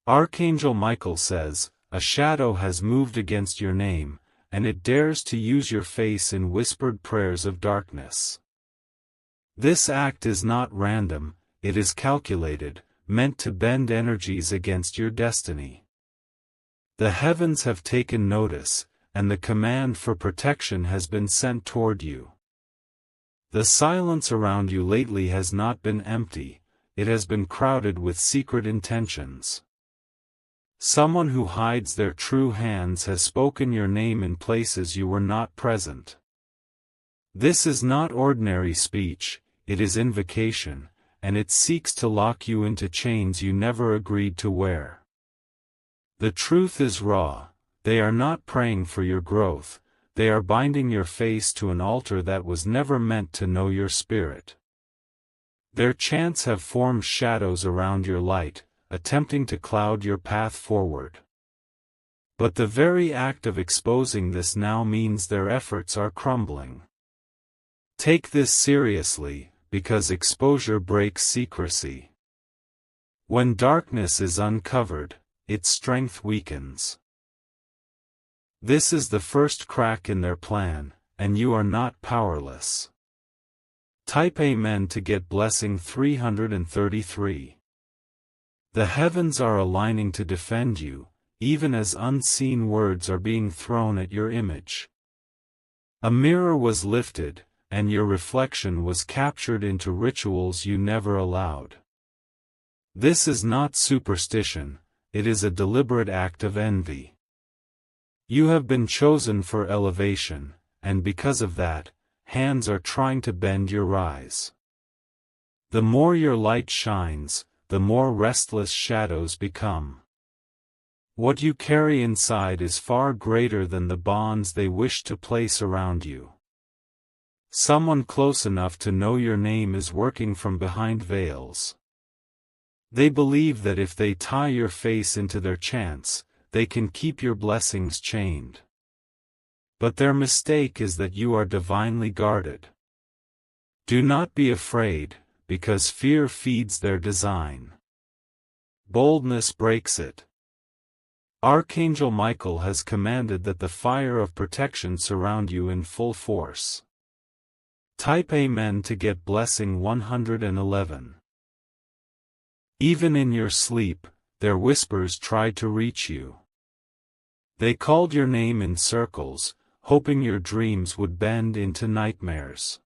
Archangel Michael says, "A shadow has moved against your name, and it dares to use your face in whispered prayers of darkness." This act is not random, it is calculated, meant to bend energies against your destiny. The heavens have taken notice, and the command for protection has been sent toward you. The silence around you lately has not been empty, it has been crowded with secret intentions. Someone who hides their true hands has spoken your name in places you were not present. This is not ordinary speech, it is invocation, and it seeks to lock you into chains you never agreed to wear. The truth is raw, they are not praying for your growth, they are binding your face to an altar that was never meant to know your spirit. Their chants have formed shadows around your light, attempting to cloud your path forward. But the very act of exposing this now means their efforts are crumbling. Take this seriously, because exposure breaks secrecy. When darkness is uncovered, its strength weakens. This is the first crack in their plan, and you are not powerless. Type Amen to get blessing 333. The heavens are aligning to defend you, even as unseen words are being thrown at your image. A mirror was lifted, and your reflection was captured into rituals you never allowed. This is not superstition, it is a deliberate act of envy. You have been chosen for elevation, and because of that, hands are trying to bend your rise. The more your light shines, the more restless shadows become. What you carry inside is far greater than the bonds they wish to place around you. Someone close enough to know your name is working from behind veils. They believe that if they tie your face into their chants, they can keep your blessings chained. But their mistake is that you are divinely guarded. Do not be afraid, because fear feeds their design. Boldness breaks it. Archangel Michael has commanded that the fire of protection surround you in full force. Type Amen to get blessing 111. Even in your sleep, their whispers tried to reach you. They called your name in circles, hoping your dreams would bend into nightmares.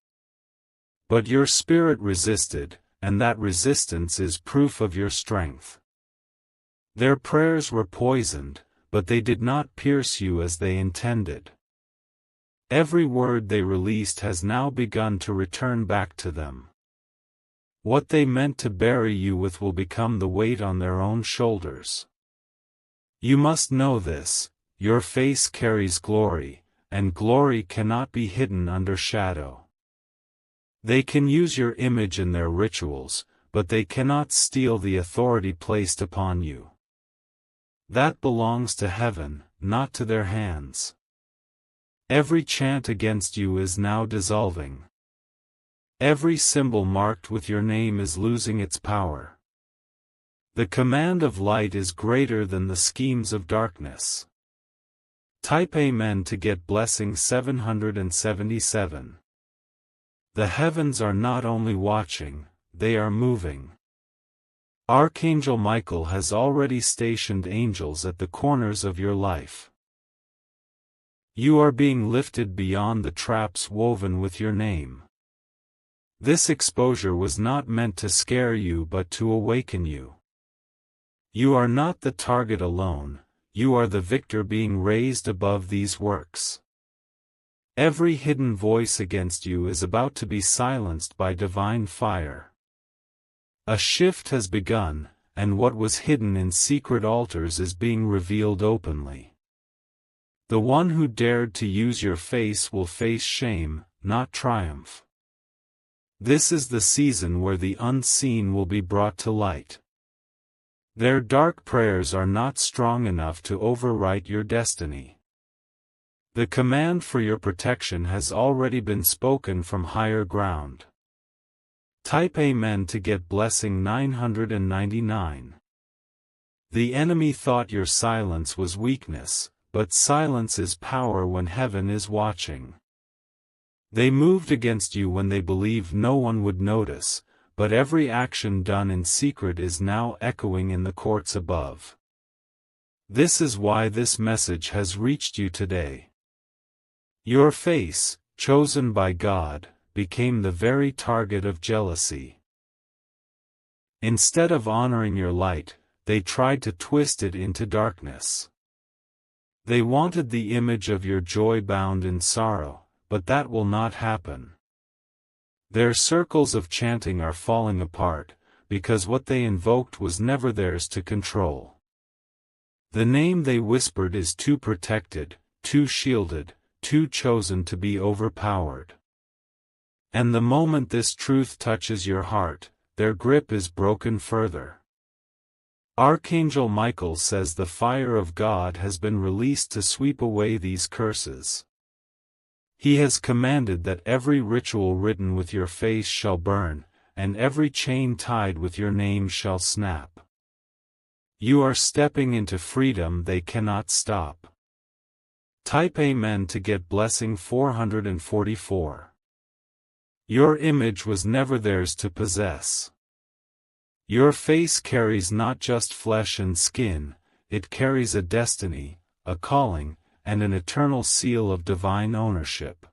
But your spirit resisted, and that resistance is proof of your strength. Their prayers were poisoned, but they did not pierce you as they intended. Every word they released has now begun to return back to them. What they meant to bury you with will become the weight on their own shoulders. You must know this, your face carries glory, and glory cannot be hidden under shadow. They can use your image in their rituals, but they cannot steal the authority placed upon you. That belongs to heaven, not to their hands. Every chant against you is now dissolving. Every symbol marked with your name is losing its power. The command of light is greater than the schemes of darkness. Type Amen to get blessing 777. The heavens are not only watching, they are moving. Archangel Michael has already stationed angels at the corners of your life. You are being lifted beyond the traps woven with your name. This exposure was not meant to scare you but to awaken you. You are not the target alone, you are the victor being raised above these works. Every hidden voice against you is about to be silenced by divine fire. A shift has begun, and what was hidden in secret altars is being revealed openly. The one who dared to use your face will face shame, not triumph. This is the season where the unseen will be brought to light. Their dark prayers are not strong enough to overwrite your destiny. The command for your protection has already been spoken from higher ground. Type Amen to get blessing 999. The enemy thought your silence was weakness, but silence is power when heaven is watching. They moved against you when they believed no one would notice, but every action done in secret is now echoing in the courts above. This is why this message has reached you today. Your face, chosen by God, became the very target of jealousy. Instead of honoring your light, they tried to twist it into darkness. They wanted the image of your joy bound in sorrow, but that will not happen. Their circles of chanting are falling apart, because what they invoked was never theirs to control. The name they whispered is too protected, too shielded, too chosen to be overpowered. And the moment this truth touches your heart, their grip is broken further. Archangel Michael says the fire of God has been released to sweep away these curses. He has commanded that every ritual written with your face shall burn, and every chain tied with your name shall snap. You are stepping into freedom they cannot stop. Type Amen to get blessing 444. Your image was never theirs to possess. Your face carries not just flesh and skin, it carries a destiny, a calling, and an eternal seal of divine ownership.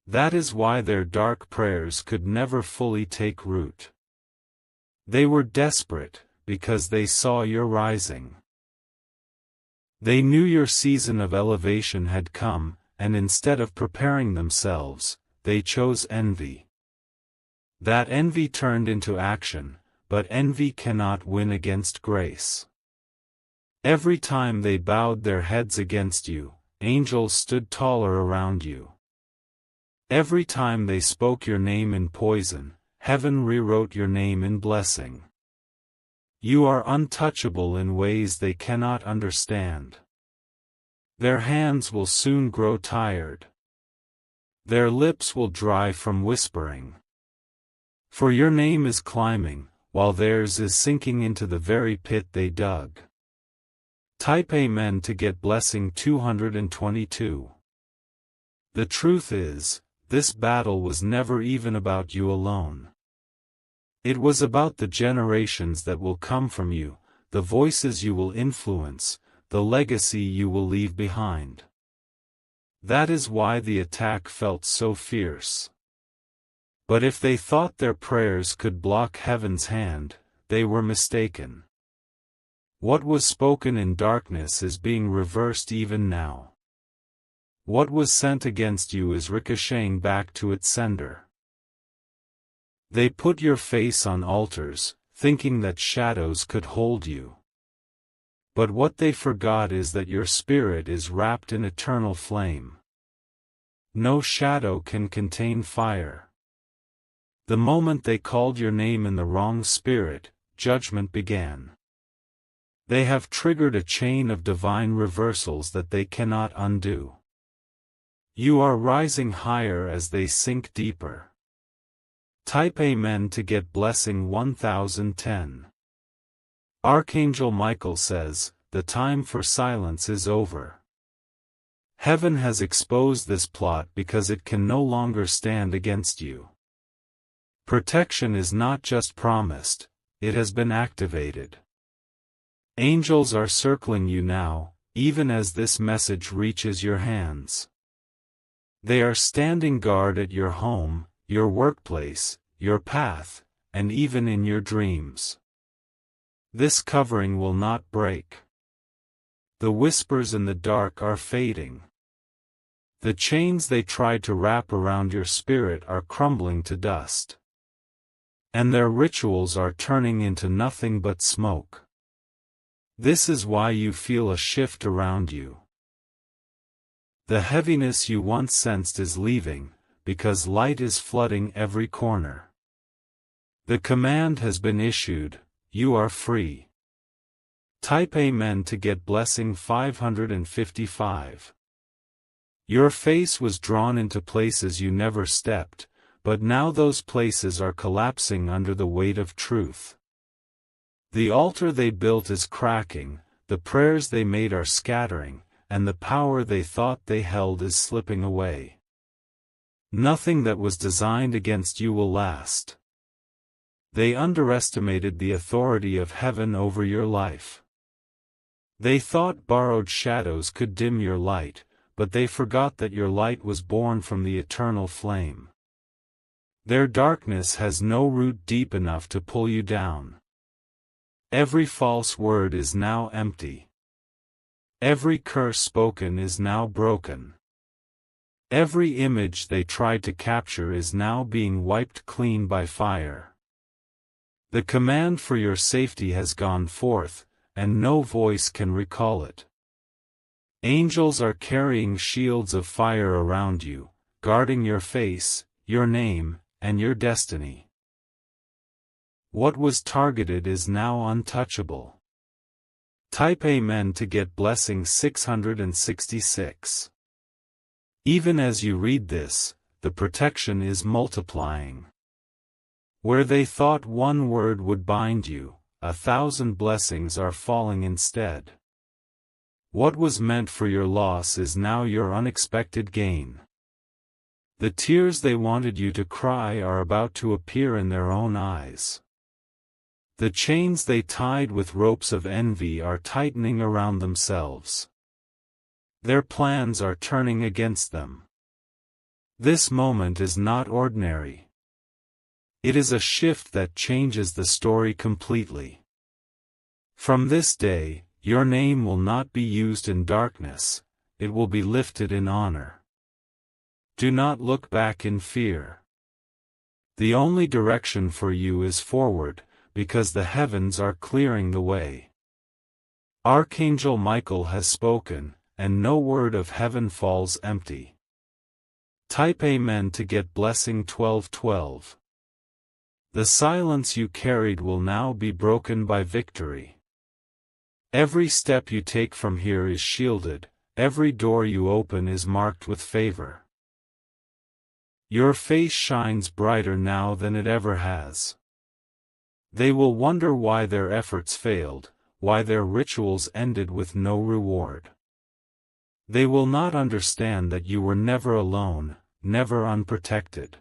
That is why their dark prayers could never fully take root. They were desperate, because they saw your rising. They knew your season of elevation had come, and instead of preparing themselves, they chose envy. That envy turned into action, but envy cannot win against grace. Every time they bowed their heads against you, angels stood taller around you. Every time they spoke your name in poison, heaven rewrote your name in blessing. You are untouchable in ways they cannot understand. Their hands will soon grow tired. Their lips will dry from whispering. For your name is climbing, while theirs is sinking into the very pit they dug. Type Amen to get blessing 222. The truth is, this battle was never even about you alone. It was about the generations that will come from you, the voices you will influence, the legacy you will leave behind. That is why the attack felt so fierce. But if they thought their prayers could block heaven's hand, they were mistaken. What was spoken in darkness is being reversed even now. What was sent against you is ricocheting back to its sender. They put your face on altars, thinking that shadows could hold you. But what they forgot is that your spirit is wrapped in eternal flame. No shadow can contain fire. The moment they called your name in the wrong spirit, judgment began. They have triggered a chain of divine reversals that they cannot undo. You are rising higher as they sink deeper. Type Amen to get blessing 1010. Archangel Michael says, the time for silence is over. Heaven has exposed this plot because it can no longer stand against you. Protection is not just promised, it has been activated. Angels are circling you now, even as this message reaches your hands. They are standing guard at your home, your workplace, your path, and even in your dreams. This covering will not break. The whispers in the dark are fading. The chains they tried to wrap around your spirit are crumbling to dust. And their rituals are turning into nothing but smoke. This is why you feel a shift around you. The heaviness you once sensed is leaving, because light is flooding every corner. The command has been issued, you are free. Type Amen to get blessing 555. Your face was drawn into places you never stepped, but now those places are collapsing under the weight of truth. The altar they built is cracking, the prayers they made are scattering, and the power they thought they held is slipping away. Nothing that was designed against you will last. They underestimated the authority of heaven over your life. They thought borrowed shadows could dim your light, but they forgot that your light was born from the eternal flame. Their darkness has no root deep enough to pull you down. Every false word is now empty. Every curse spoken is now broken. Every image they tried to capture is now being wiped clean by fire. The command for your safety has gone forth, and no voice can recall it. Angels are carrying shields of fire around you, guarding your face, your name, and your destiny. What was targeted is now untouchable. Type Amen to get blessing 666. Even as you read this, the protection is multiplying. Where they thought one word would bind you, 1,000 blessings are falling instead. What was meant for your loss is now your unexpected gain. The tears they wanted you to cry are about to appear in their own eyes. The chains they tied with ropes of envy are tightening around themselves. Their plans are turning against them. This moment is not ordinary. It is a shift that changes the story completely. From this day, your name will not be used in darkness, it will be lifted in honor. Do not look back in fear. The only direction for you is forward, because the heavens are clearing the way. Archangel Michael has spoken, and no word of heaven falls empty. Type Amen to get blessing 1212. The silence you carried will now be broken by victory. Every step you take from here is shielded, every door you open is marked with favor. Your face shines brighter now than it ever has. They will wonder why their efforts failed, why their rituals ended with no reward. They will not understand that you were never alone, never unprotected.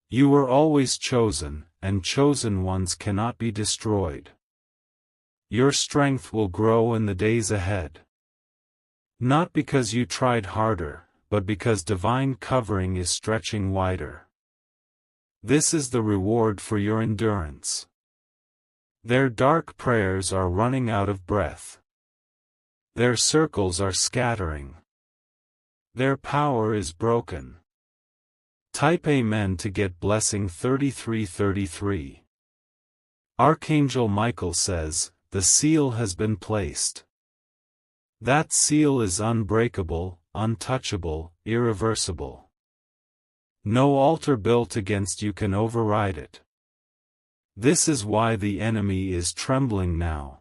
You were always chosen, and chosen ones cannot be destroyed. Your strength will grow in the days ahead. Not because you tried harder, but because divine covering is stretching wider. This is the reward for your endurance. Their dark prayers are running out of breath. Their circles are scattering. Their power is broken. Type Amen to get blessing 3333. Archangel Michael says, the seal has been placed. That seal is unbreakable, untouchable, irreversible. No altar built against you can override it. This is why the enemy is trembling now.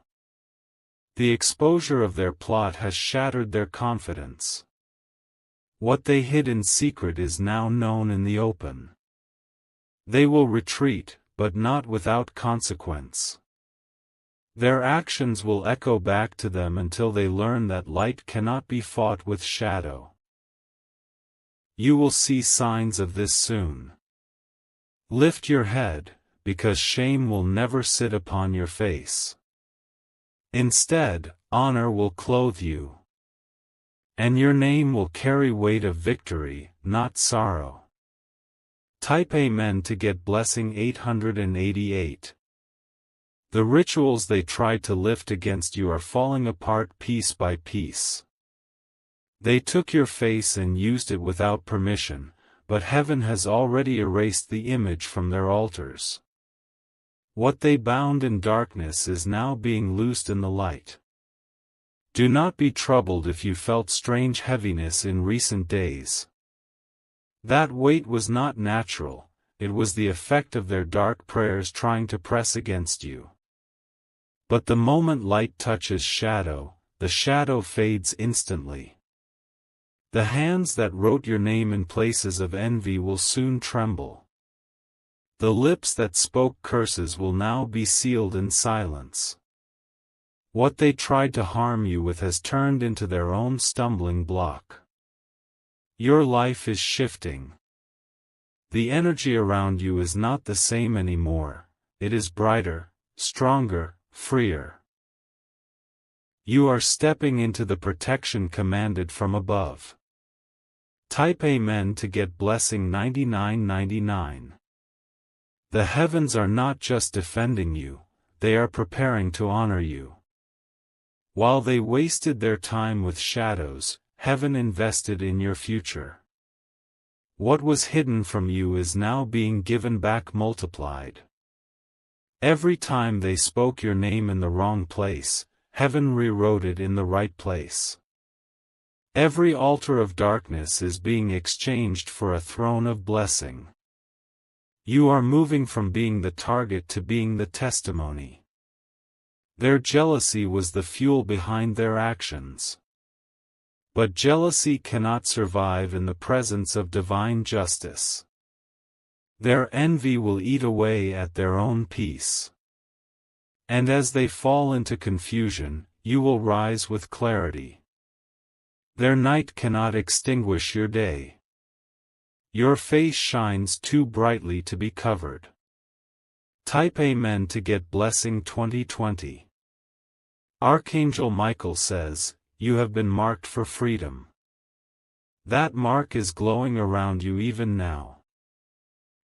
The exposure of their plot has shattered their confidence. What they hid in secret is now known in the open. They will retreat, but not without consequence. Their actions will echo back to them until they learn that light cannot be fought with shadow. You will see signs of this soon. Lift your head, because shame will never sit upon your face. Instead, honor will clothe you. And your name will carry weight of victory, not sorrow. Type Amen to get blessing 888. The rituals they tried to lift against you are falling apart piece by piece. They took your face and used it without permission, but heaven has already erased the image from their altars. What they bound in darkness is now being loosed in the light. Do not be troubled if you felt strange heaviness in recent days. That weight was not natural, it was the effect of their dark prayers trying to press against you. But the moment light touches shadow, the shadow fades instantly. The hands that wrote your name in places of envy will soon tremble. The lips that spoke curses will now be sealed in silence. What they tried to harm you with has turned into their own stumbling block. Your life is shifting. The energy around you is not the same anymore. It is brighter, stronger, freer. You are stepping into the protection commanded from above. Type Amen to get blessing 9999. The heavens are not just defending you, they are preparing to honor you. While they wasted their time with shadows, heaven invested in your future. What was hidden from you is now being given back multiplied. Every time they spoke your name in the wrong place, heaven rewrote it in the right place. Every altar of darkness is being exchanged for a throne of blessing. You are moving from being the target to being the testimony. Their jealousy was the fuel behind their actions. But jealousy cannot survive in the presence of divine justice. Their envy will eat away at their own peace. And as they fall into confusion, you will rise with clarity. Their night cannot extinguish your day. Your face shines too brightly to be covered. Type Amen to get blessing 2020. Archangel Michael says, you have been marked for freedom. That mark is glowing around you even now.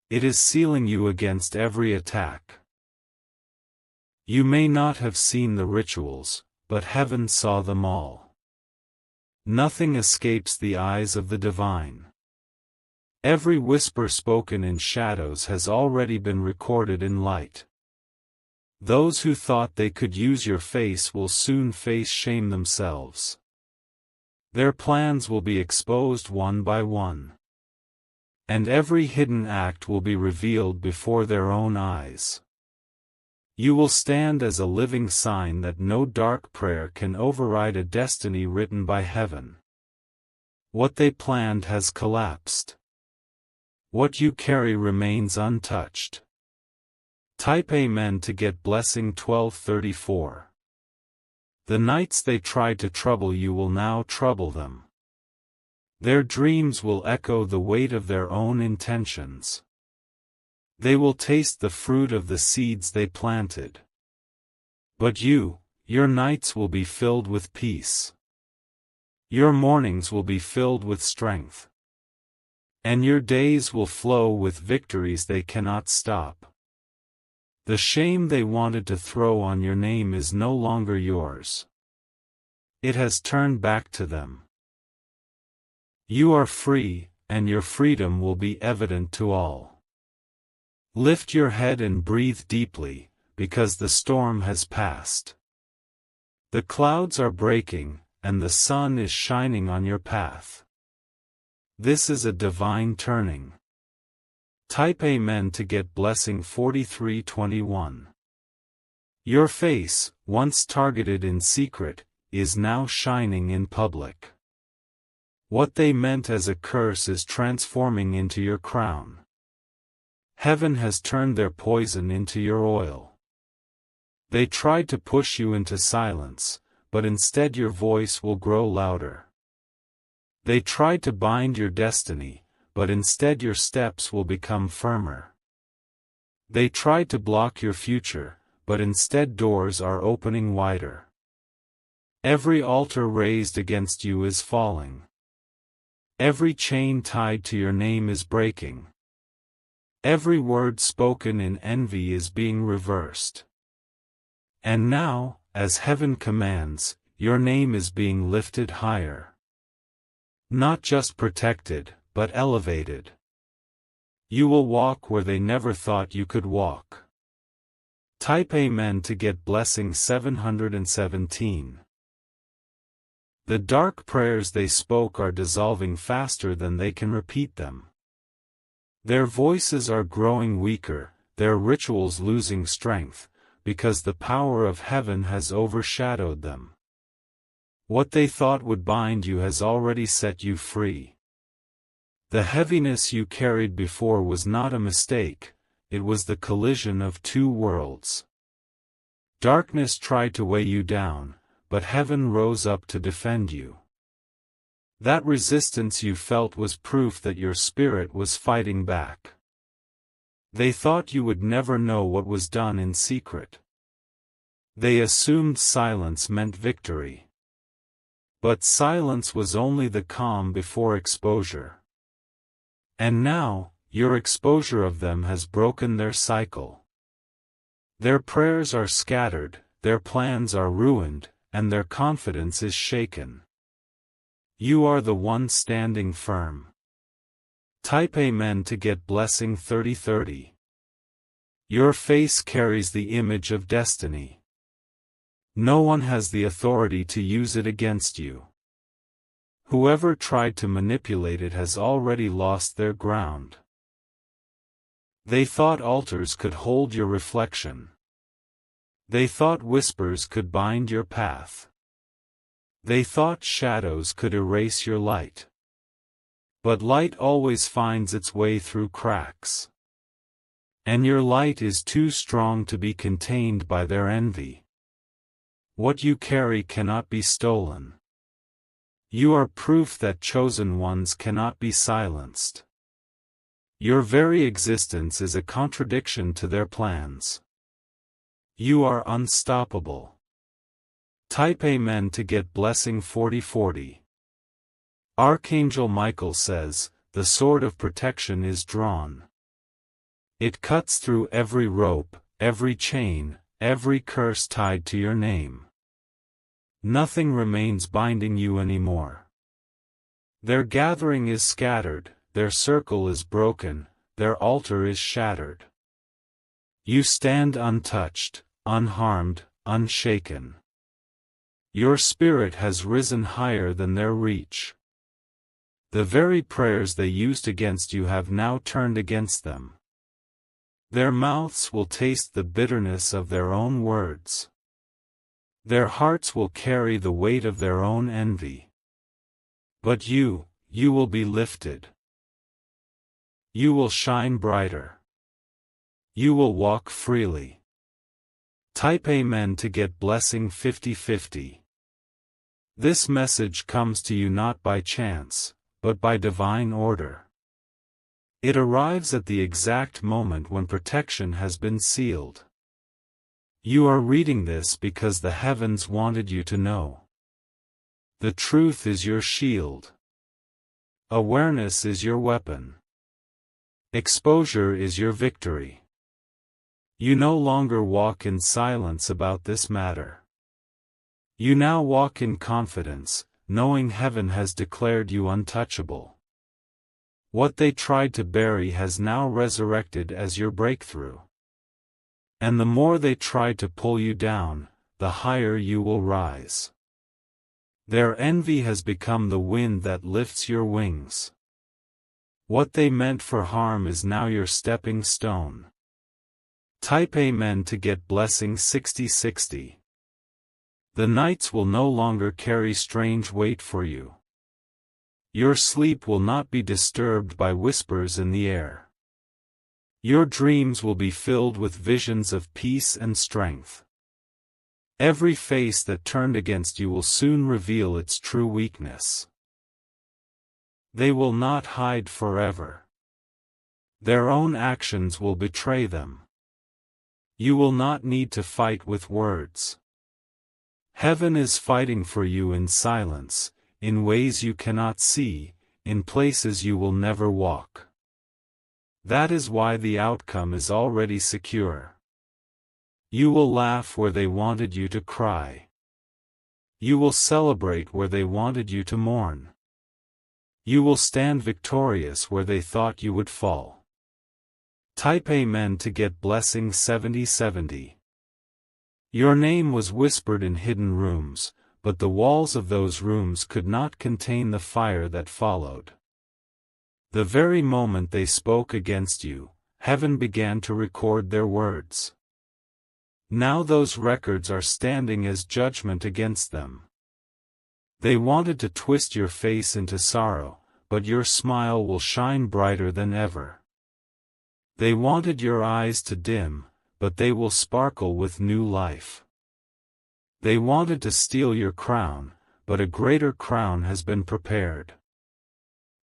It is sealing you against every attack. You may not have seen the rituals, but heaven saw them all. Nothing escapes the eyes of the divine. Every whisper spoken in shadows has already been recorded in light. Those who thought they could use your face will soon face shame themselves. Their plans will be exposed one by one. And every hidden act will be revealed before their own eyes. You will stand as a living sign that no dark prayer can override a destiny written by heaven. What they planned has collapsed. What you carry remains untouched. Type Amen to get blessing 1234. The nights they tried to trouble you will now trouble them. Their dreams will echo the weight of their own intentions. They will taste the fruit of the seeds they planted. But you, your nights will be filled with peace. Your mornings will be filled with strength. And your days will flow with victories they cannot stop. The shame they wanted to throw on your name is no longer yours. It has turned back to them. You are free, and your freedom will be evident to all. Lift your head and breathe deeply, because the storm has passed. The clouds are breaking, and the sun is shining on your path. This is a divine turning. Type Amen to get blessing 4321. Your face, once targeted in secret, is now shining in public. What they meant as a curse is transforming into your crown. Heaven has turned their poison into your oil. They tried to push you into silence, but instead your voice will grow louder. They tried to bind your destiny, but instead your steps will become firmer. They tried to block your future, but instead doors are opening wider. Every altar raised against you is falling. Every chain tied to your name is breaking. Every word spoken in envy is being reversed. And now, as heaven commands, your name is being lifted higher. Not just protected, but elevated. You will walk where they never thought you could walk. Type Amen to get blessing 717. The dark prayers they spoke are dissolving faster than they can repeat them. Their voices are growing weaker, their rituals losing strength, because the power of heaven has overshadowed them. What they thought would bind you has already set you free. The heaviness you carried before was not a mistake, it was the collision of two worlds. Darkness tried to weigh you down, but heaven rose up to defend you. That resistance you felt was proof that your spirit was fighting back. They thought you would never know what was done in secret. They assumed silence meant victory. But silence was only the calm before exposure. And now, your exposure of them has broken their cycle. Their prayers are scattered, their plans are ruined, and their confidence is shaken. You are the one standing firm. Type Amen to get blessing 3030. Your face carries the image of destiny. No one has the authority to use it against you. Whoever tried to manipulate it has already lost their ground. They thought altars could hold your reflection. They thought whispers could bind your path. They thought shadows could erase your light. But light always finds its way through cracks. And your light is too strong to be contained by their envy. What you carry cannot be stolen. You are proof that chosen ones cannot be silenced. Your very existence is a contradiction to their plans. You are unstoppable. Type Amen to get blessing 4040. Archangel Michael says, the sword of protection is drawn. It cuts through every rope, every chain, every curse tied to your name. Nothing remains binding you anymore. Their gathering is scattered, their circle is broken, their altar is shattered. You stand untouched, unharmed, unshaken. Your spirit has risen higher than their reach. The very prayers they used against you have now turned against them. Their mouths will taste the bitterness of their own words. Their hearts will carry the weight of their own envy. But you will be lifted. You will shine brighter. You will walk freely. Type Amen to get blessing 5050. This message comes to you not by chance, but by divine order. It arrives at the exact moment when protection has been sealed. You are reading this because the heavens wanted you to know. The truth is your shield. Awareness is your weapon. Exposure is your victory. You no longer walk in silence about this matter. You now walk in confidence, knowing heaven has declared you untouchable. What they tried to bury has now resurrected as your breakthrough. And the more they try to pull you down, the higher you will rise. Their envy has become the wind that lifts your wings. What they meant for harm is now your stepping stone. Type Amen to get blessing 6060. The nights will no longer carry strange weight for you. Your sleep will not be disturbed by whispers in the air. Your dreams will be filled with visions of peace and strength. Every face that turned against you will soon reveal its true weakness. They will not hide forever. Their own actions will betray them. You will not need to fight with words. Heaven is fighting for you in silence, in ways you cannot see, in places you will never walk. That is why the outcome is already secure. You will laugh where they wanted you to cry. You will celebrate where they wanted you to mourn. You will stand victorious where they thought you would fall. Type Amen to get blessing 7070. Your name was whispered in hidden rooms, but the walls of those rooms could not contain the fire that followed. The very moment they spoke against you, heaven began to record their words. Now those records are standing as judgment against them. They wanted to twist your face into sorrow, but your smile will shine brighter than ever. They wanted your eyes to dim, but they will sparkle with new life. They wanted to steal your crown, but a greater crown has been prepared.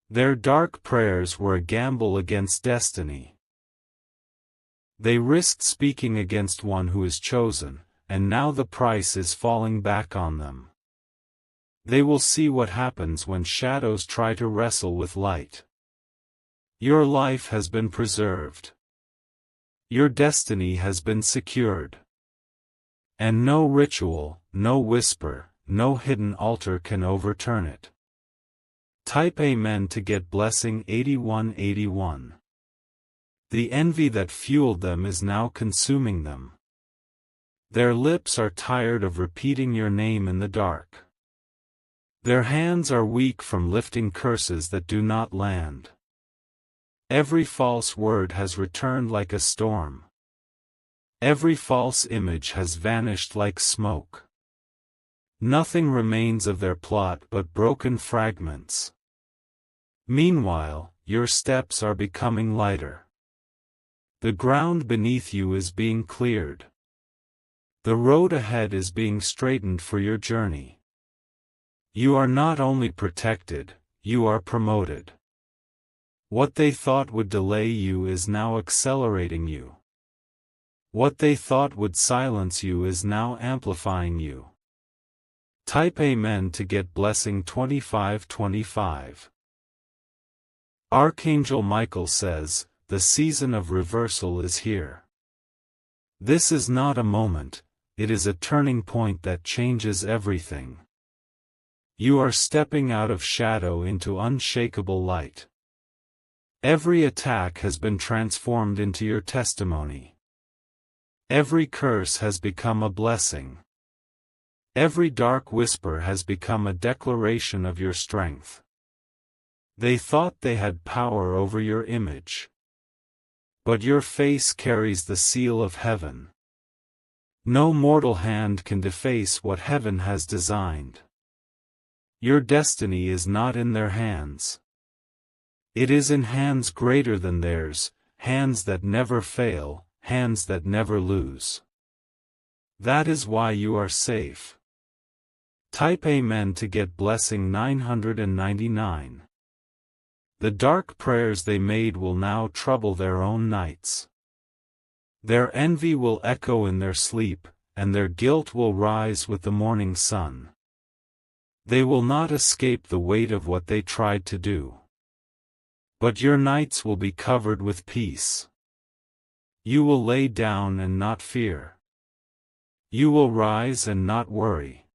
Their dark prayers were a gamble against destiny. They risked speaking against one who is chosen, and now the price is falling back on them. They will see what happens when shadows try to wrestle with light. Your life has been preserved. Your destiny has been secured. And no ritual, no whisper, no hidden altar can overturn it. Type Amen to get blessing 8181. The envy that fueled them is now consuming them. Their lips are tired of repeating your name in the dark. Their hands are weak from lifting curses that do not land. Every false word has returned like a storm. Every false image has vanished like smoke. Nothing remains of their plot but broken fragments. Meanwhile, your steps are becoming lighter. The ground beneath you is being cleared. The road ahead is being straightened for your journey. You are not only protected, you are promoted. What they thought would delay you is now accelerating you. What they thought would silence you is now amplifying you. Type Amen to get blessing 2525. Archangel Michael says, the season of reversal is here. This is not a moment, it is a turning point that changes everything. You are stepping out of shadow into unshakable light. Every attack has been transformed into your testimony. Every curse has become a blessing. Every dark whisper has become a declaration of your strength. They thought they had power over your image. But your face carries the seal of heaven. No mortal hand can deface what heaven has designed. Your destiny is not in their hands. It is in hands greater than theirs, hands that never fail, hands that never lose. That is why you are safe. Type Amen to get blessing 999. The dark prayers they made will now trouble their own nights. Their envy will echo in their sleep, and their guilt will rise with the morning sun. They will not escape the weight of what they tried to do. But your nights will be covered with peace. You will lay down and not fear. You will rise and not worry.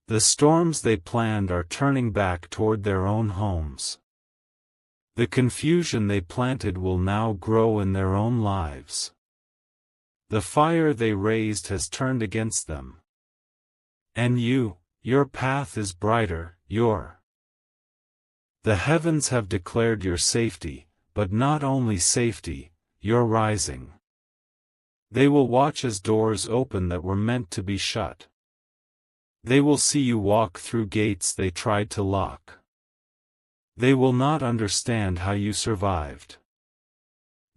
The storms they planned are turning back toward their own homes. The confusion they planted will now grow in their own lives. The fire they raised has turned against them. And your path is brighter, The heavens have declared your safety, but not only safety, your rising. They will watch as doors open that were meant to be shut. They will see you walk through gates they tried to lock. They will not understand how you survived.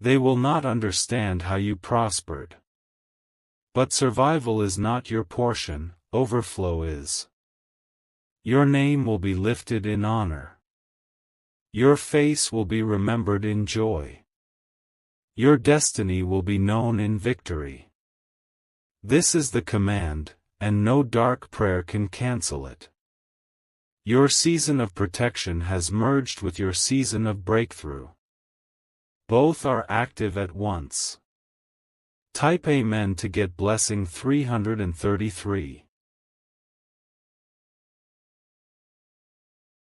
They will not understand how you prospered. But survival is not your portion, overflow is. Your name will be lifted in honor. Your face will be remembered in joy. Your destiny will be known in victory. This is the command, and no dark prayer can cancel it. Your season of protection has merged with your season of breakthrough. Both are active at once. Type Amen to get blessing 333.